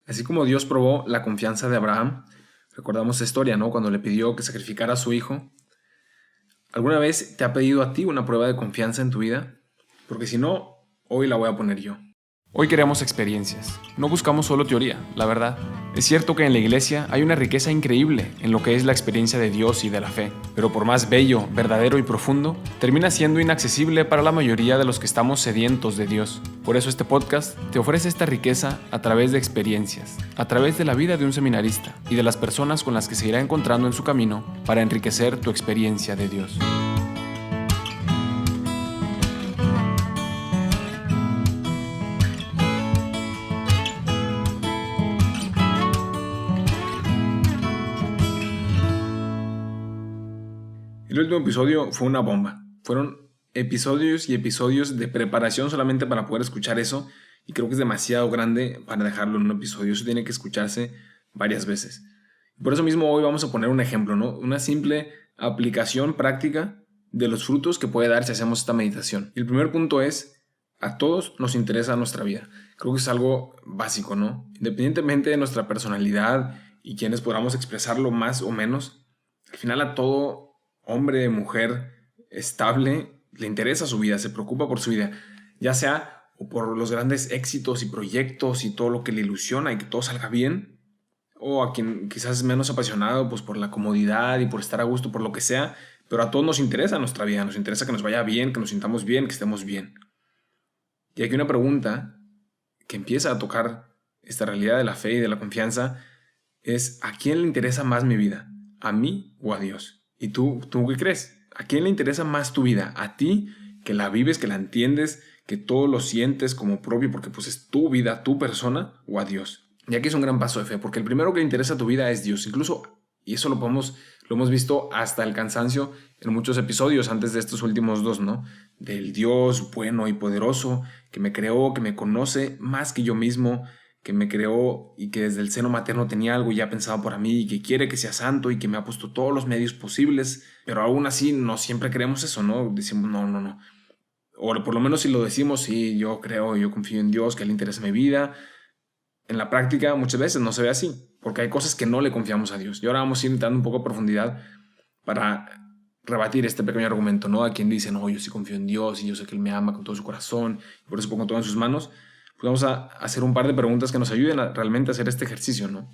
Así como Dios probó la confianza de Abraham, recordamos esa historia, ¿no? Cuando le pidió que sacrificara a su hijo. ¿Alguna vez te ha pedido a ti una prueba de confianza en tu vida? Porque si no, hoy la voy a poner yo. Hoy queremos experiencias, no buscamos solo teoría, la verdad. Es cierto que en la iglesia hay una riqueza increíble en lo que es la experiencia de Dios y de la fe, pero por más bello, verdadero y profundo, termina siendo inaccesible para la mayoría de los que estamos sedientos de Dios. Por eso este podcast te ofrece esta riqueza a través de experiencias, a través de la vida de un seminarista y de las personas con las que se irá encontrando en su camino para enriquecer tu experiencia de Dios. El último episodio fue una bomba. Fueron episodios y episodios de preparación solamente para poder escuchar eso, y creo que es demasiado grande para dejarlo en un episodio. Eso tiene que escucharse varias veces. Por eso mismo hoy vamos a poner un ejemplo, ¿no? Una simple aplicación práctica de los frutos que puede dar si hacemos esta meditación. Y el primer punto es: a todos nos interesa nuestra vida. Creo que es algo básico, ¿no? Independientemente de nuestra personalidad y quienes podamos expresarlo más o menos, al final a todo hombre, mujer estable le interesa su vida, se preocupa por su vida, ya sea o por los grandes éxitos y proyectos y todo lo que le ilusiona y que todo salga bien, o a quien quizás es menos apasionado pues por la comodidad y por estar a gusto, por lo que sea, pero a todos nos interesa nuestra vida, nos interesa que nos vaya bien, que nos sintamos bien, que estemos bien. Y aquí una pregunta que empieza a tocar esta realidad de la fe y de la confianza es: ¿a quién le interesa más mi vida? ¿A mí o a Dios? ¿Y tú qué crees? ¿A quién le interesa más tu vida? ¿A ti, que la vives, que la entiendes, que todo lo sientes como propio porque pues es tu vida, tu persona, o a Dios? Y aquí es un gran paso de fe, porque el primero que le interesa a tu vida es Dios. Incluso, y eso lo hemos visto hasta el cansancio en muchos episodios antes de estos últimos dos, ¿no? Del Dios bueno y poderoso que me creó, que me conoce más que yo mismo, que me creó y que desde el seno materno tenía algo ya pensado para mí y que quiere que sea santo y que me ha puesto todos los medios posibles, pero aún así no siempre creemos eso, ¿no? Decimos no. O por lo menos si lo decimos, sí, yo creo, yo confío en Dios, que le interesa mi vida. En la práctica muchas veces no se ve así, porque hay cosas que no le confiamos a Dios. Y ahora vamos a ir entrando un poco a profundidad para rebatir este pequeño argumento, ¿no? A quien dice, no, yo sí confío en Dios y yo sé que Él me ama con todo su corazón y por eso pongo todo en sus manos. Pues vamos a hacer un par de preguntas que nos ayuden a realmente hacer este ejercicio, ¿no?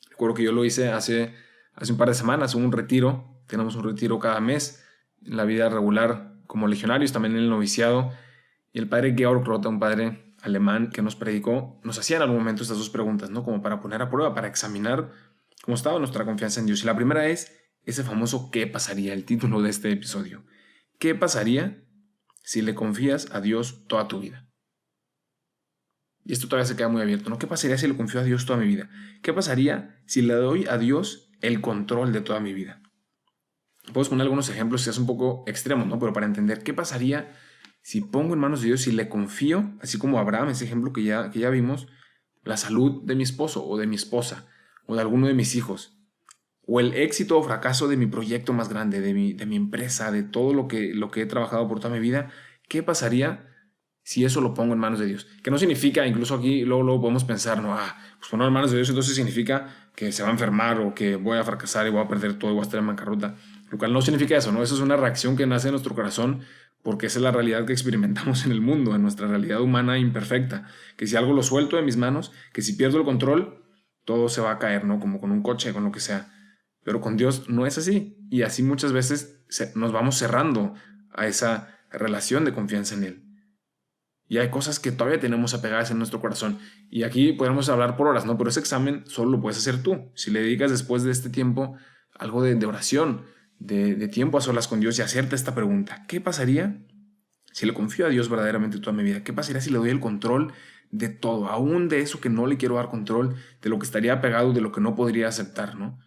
Recuerdo que yo lo hice hace un par de semanas, hubo un retiro, tenemos un retiro cada mes en la vida regular como legionarios, también en el noviciado, y el padre Georg Rota, un padre alemán que nos predicó, nos hacía en algún momento estas dos preguntas, ¿no? Como para poner a prueba, para examinar cómo estaba nuestra confianza en Dios. Y la primera es ese famoso ¿qué pasaría? El título de este episodio. ¿Qué pasaría si le confías a Dios toda tu vida? Y esto todavía se queda muy abierto, ¿no? ¿Qué pasaría si le confío a Dios toda mi vida? ¿Qué pasaría si le doy a Dios el control de toda mi vida? Podemos poner algunos ejemplos que es un poco extremos, ¿no? Pero para entender qué pasaría si pongo en manos de Dios y le confío, así como Abraham, ese ejemplo que ya vimos, la salud de mi esposo o de mi esposa o de alguno de mis hijos, o el éxito o fracaso de mi proyecto más grande, de mi empresa, de todo lo que he trabajado por toda mi vida. ¿Qué pasaría si eso lo pongo en manos de Dios? Que no significa, incluso aquí luego podemos pensar, no, pues ponerlo en manos de Dios entonces significa que se va a enfermar o que voy a fracasar y voy a perder todo y voy a estar en bancarrota. Lo cual no significa eso, ¿no? Eso es una reacción que nace en nuestro corazón porque esa es la realidad que experimentamos en el mundo, en nuestra realidad humana imperfecta. Que si algo lo suelto de mis manos, que si pierdo el control, todo se va a caer, ¿no? Como con un coche, con lo que sea. Pero con Dios no es así. Y así muchas veces nos vamos cerrando a esa relación de confianza en Él. Y hay cosas que todavía tenemos apegadas en nuestro corazón. Y aquí podemos hablar por horas, ¿no? Pero ese examen solo lo puedes hacer tú. Si le dedicas después de este tiempo algo de oración, de tiempo a solas con Dios y hacerte esta pregunta: ¿qué pasaría si le confío a Dios verdaderamente toda mi vida? ¿Qué pasaría si le doy el control de todo? Aún de eso que no le quiero dar control, de lo que estaría apegado, de lo que no podría aceptar, ¿no?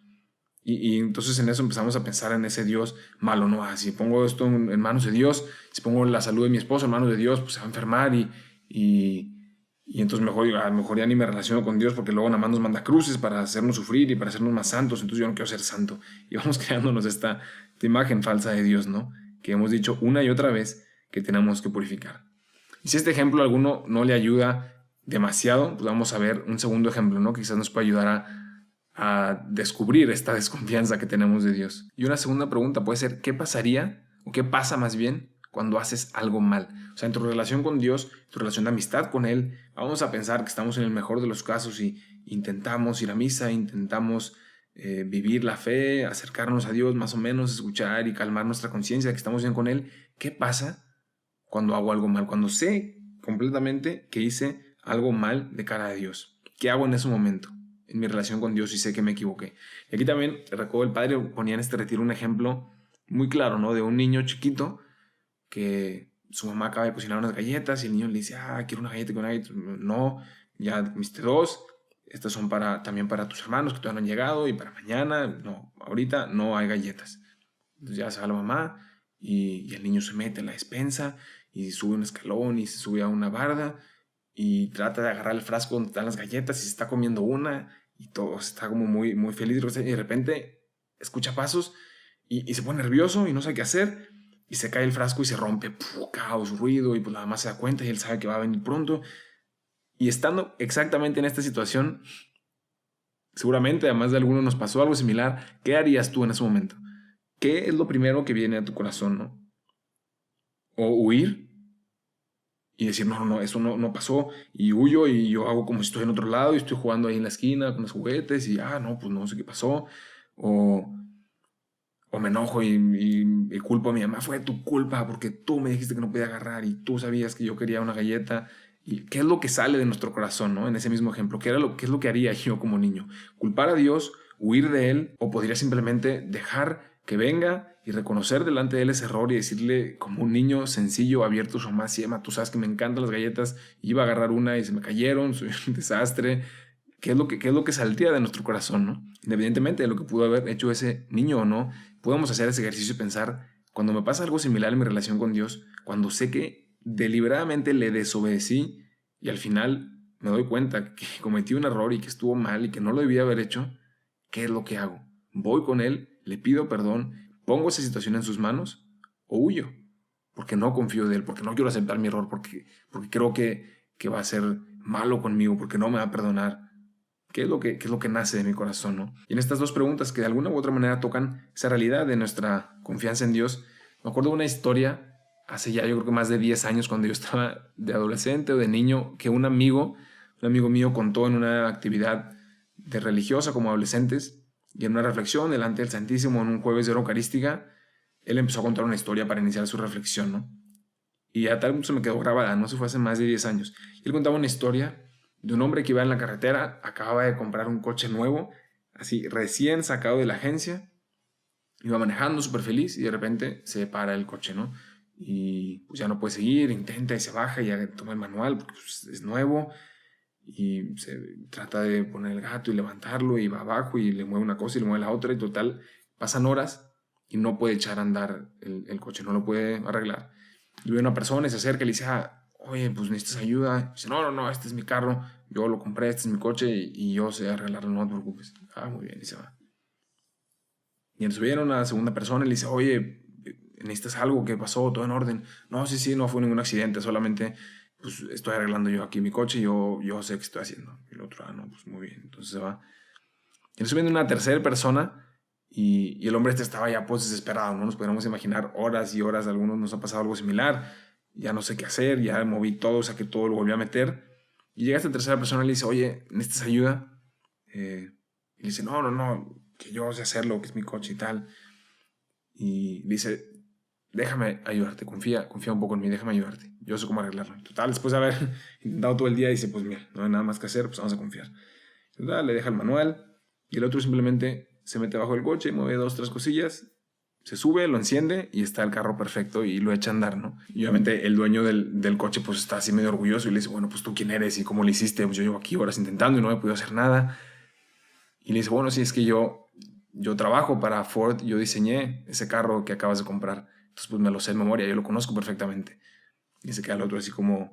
Y entonces en eso empezamos a pensar en ese Dios malo, ¿no? Si pongo esto en manos de Dios, si pongo la salud de mi esposo en manos de Dios, pues se va a enfermar y entonces a lo mejor ya ni me relaciono con Dios porque luego nada más nos manda cruces para hacernos sufrir y para hacernos más santos, entonces yo no quiero ser santo. Y vamos creándonos esta imagen falsa de Dios, ¿no? Que hemos dicho una y otra vez que tenemos que purificar. Y si este ejemplo a alguno no le ayuda demasiado, pues vamos a ver un segundo ejemplo, ¿no? Que quizás nos puede ayudar a descubrir esta desconfianza que tenemos de Dios. Y una segunda pregunta puede ser, ¿qué pasaría o qué pasa más bien cuando haces algo mal? O sea, en tu relación con Dios, tu relación de amistad con Él, vamos a pensar que estamos en el mejor de los casos y intentamos ir a misa, intentamos vivir la fe, acercarnos a Dios más o menos, escuchar y calmar nuestra conciencia de que estamos bien con Él. ¿Qué pasa cuando hago algo mal? Cuando sé completamente que hice algo mal de cara a Dios. ¿Qué hago en ese momento? En mi relación con Dios y sé que me equivoqué. Y aquí también, recuerdo, el padre ponía en este retiro un ejemplo muy claro, ¿no? De un niño chiquito que su mamá acaba de cocinar unas galletas y el niño le dice, quiero una galleta, quiero una galleta. No, ya comiste dos. Estas son también para tus hermanos que todavía no han llegado y para mañana. No, ahorita no hay galletas. Entonces ya se va la mamá y el niño se mete en la despensa y sube un escalón y se sube a una barda y trata de agarrar el frasco donde están las galletas y se está comiendo una y todo está como muy, muy feliz y de repente escucha pasos y se pone nervioso y no sabe qué hacer y se cae el frasco y se rompe, caos, ruido y pues la mamá se da cuenta y él sabe que va a venir pronto y estando exactamente en esta situación, seguramente además de alguno nos pasó algo similar. ¿Qué harías tú en ese momento? ¿Qué es lo primero que viene a tu corazón, no? O huir y decir, no, eso no pasó, y huyo y yo hago como si estoy en otro lado y estoy jugando ahí en la esquina con los juguetes y, no, pues no sé qué pasó, o me enojo y culpo a mi mamá, fue tu culpa porque tú me dijiste que no podía agarrar y tú sabías que yo quería una galleta. ¿Y qué es lo que sale de nuestro corazón, no? En ese mismo ejemplo, ¿qué es lo que haría yo como niño? ¿Culpar a Dios, huir de Él, o podría simplemente dejar que venga y reconocer delante de Él ese error y decirle como un niño sencillo, abierto, su mamá, sí, mamá, tú sabes que me encantan las galletas, iba a agarrar una y se me cayeron, soy un desastre? ¿Qué es lo que saldría de nuestro corazón, no? Independientemente de lo que pudo haber hecho ese niño o no, podemos hacer ese ejercicio y pensar, cuando me pasa algo similar en mi relación con Dios, cuando sé que deliberadamente le desobedecí y al final me doy cuenta que cometí un error y que estuvo mal y que no lo debía haber hecho, ¿qué es lo que hago? ¿Voy con Él, le pido perdón, pongo esa situación en sus manos o huyo? Porque no confío de Él, porque no quiero aceptar mi error, porque creo que va a ser malo conmigo, porque no me va a perdonar. ¿Qué es lo que nace de mi corazón, no? Y en estas dos preguntas que de alguna u otra manera tocan esa realidad de nuestra confianza en Dios, me acuerdo de una historia hace ya yo creo que más de 10 años cuando yo estaba de adolescente o de niño, que un amigo mío contó en una actividad de religiosa como adolescentes y en una reflexión delante del Santísimo en un jueves de hora eucarística, él empezó a contar una historia para iniciar su reflexión, ¿no? Y a tal punto se me quedó grabada, no se fue hace más de 10 años. Y él contaba una historia de un hombre que iba en la carretera, acababa de comprar un coche nuevo, así recién sacado de la agencia, iba manejando súper feliz y de repente se para el coche, ¿no? Y pues ya no puede seguir, intenta y se baja y ya toma el manual porque pues, es nuevo y se trata de poner el gato y levantarlo y va abajo y le mueve una cosa y le mueve la otra y total pasan horas y no puede echar a andar el coche, no lo puede arreglar. Y ve una persona y se acerca y le dice, oye, pues necesitas ayuda. Y dice, no, este es mi carro, yo lo compré, este es mi coche y yo sé arreglarlo, no te preocupes. Muy bien, y se va. Y en subieron a la segunda persona y le dice, oye, ¿necesitas algo? ¿Qué pasó? ¿Todo en orden? No, sí, no fue ningún accidente, solamente pues estoy arreglando yo aquí mi coche y yo sé qué estoy haciendo. Y el otro, no, pues muy bien, entonces se va. Y subiendo una tercera persona y el hombre estaba ya pues desesperado, ¿no? Nos podríamos imaginar horas y horas, a algunos nos ha pasado algo similar, ya no sé qué hacer, ya moví todo, saqué todo, lo volví a meter. Y llega esta tercera persona y le dice, oye, ¿necesitas ayuda? Y le dice, no, que yo sé hacerlo, que es mi coche y tal. Y dice, déjame ayudarte, confía un poco en mí, déjame ayudarte, yo sé cómo arreglarlo. Total, después de haber intentado todo el día, dice, pues mira, no hay nada más que hacer, pues vamos a confiar. Total, le deja el manual y el otro simplemente se mete bajo el coche, mueve 2, 3 cosillas, se sube, lo enciende y está el carro perfecto y lo echa a andar, ¿no? Y obviamente el dueño del coche pues está así medio orgulloso y le dice, bueno, pues tú quién eres y cómo lo hiciste, pues yo llevo aquí horas intentando y no he podido hacer nada. Y le dice, bueno, sí, es que yo trabajo para Ford, yo diseñé ese carro que acabas de comprar, entonces pues me lo sé de memoria, yo lo conozco perfectamente. Y se queda el otro así como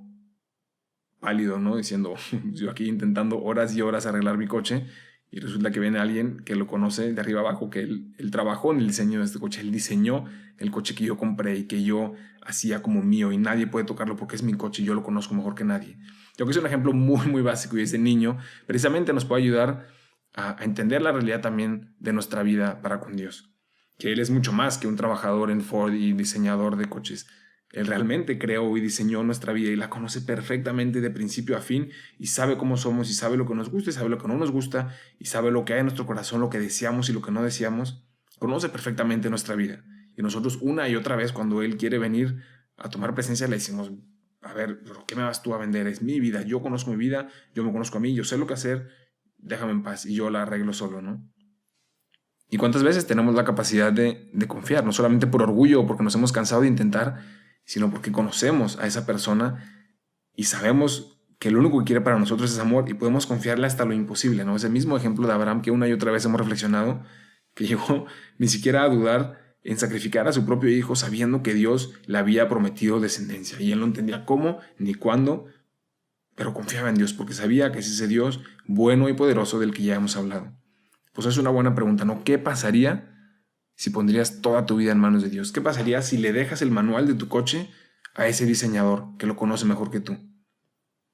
pálido, ¿no? Diciendo, yo aquí intentando horas y horas arreglar mi coche y resulta que viene alguien que lo conoce de arriba abajo, que él trabajó en el diseño de este coche, él diseñó el coche que yo compré y que yo hacía como mío y nadie puede tocarlo porque es mi coche y yo lo conozco mejor que nadie. Yo creo que es un ejemplo muy, muy básico y ese niño precisamente nos puede ayudar a entender la realidad también de nuestra vida para con Dios. Que Él es mucho más que un trabajador en Ford y diseñador de coches. Él realmente creó y diseñó nuestra vida y la conoce perfectamente de principio a fin y sabe cómo somos y sabe lo que nos gusta y sabe lo que no nos gusta y sabe lo que hay en nuestro corazón, lo que deseamos y lo que no deseamos. Conoce perfectamente nuestra vida y nosotros una y otra vez cuando Él quiere venir a tomar presencia le decimos, a ver, ¿pero qué me vas tú a vender? Es mi vida, yo conozco mi vida, yo me conozco a mí, yo sé lo que hacer, déjame en paz y yo la arreglo solo, ¿no? ¿Y cuántas veces tenemos la capacidad de confiar? No solamente por orgullo o porque nos hemos cansado de intentar, sino porque conocemos a esa persona y sabemos que lo único que quiere para nosotros es amor y podemos confiarle hasta lo imposible, ¿no? Ese mismo ejemplo de Abraham que una y otra vez hemos reflexionado, que llegó ni siquiera a dudar en sacrificar a su propio hijo sabiendo que Dios le había prometido descendencia y él no entendía cómo ni cuándo, pero confiaba en Dios porque sabía que es ese Dios bueno y poderoso del que ya hemos hablado. Pues es una buena pregunta, ¿no? ¿Qué pasaría si pondrías toda tu vida en manos de Dios? ¿Qué pasaría si le dejas el manual de tu coche a ese diseñador que lo conoce mejor que tú?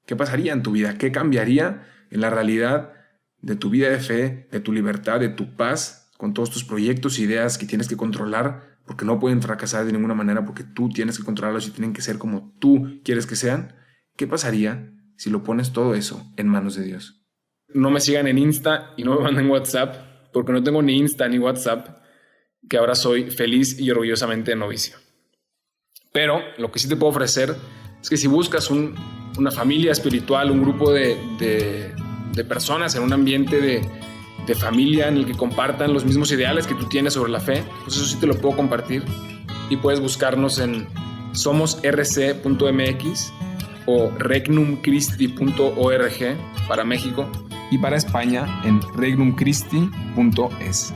¿Qué pasaría en tu vida? ¿Qué cambiaría en la realidad de tu vida de fe, de tu libertad, de tu paz, con todos tus proyectos e ideas que tienes que controlar porque no pueden fracasar de ninguna manera porque tú tienes que controlarlos y tienen que ser como tú quieres que sean? ¿Qué pasaría si lo pones todo eso en manos de Dios? No me sigan en Insta y no me manden WhatsApp porque no tengo ni Insta ni WhatsApp, que ahora soy feliz y orgullosamente novicio. Pero lo que sí te puedo ofrecer es que si buscas una familia espiritual, un grupo de personas en un ambiente de familia en el que compartan los mismos ideales que tú tienes sobre la fe, pues eso sí te lo puedo compartir y puedes buscarnos en somosrc.mx o regnumchristi.org para México y para España en regnumchristi.es.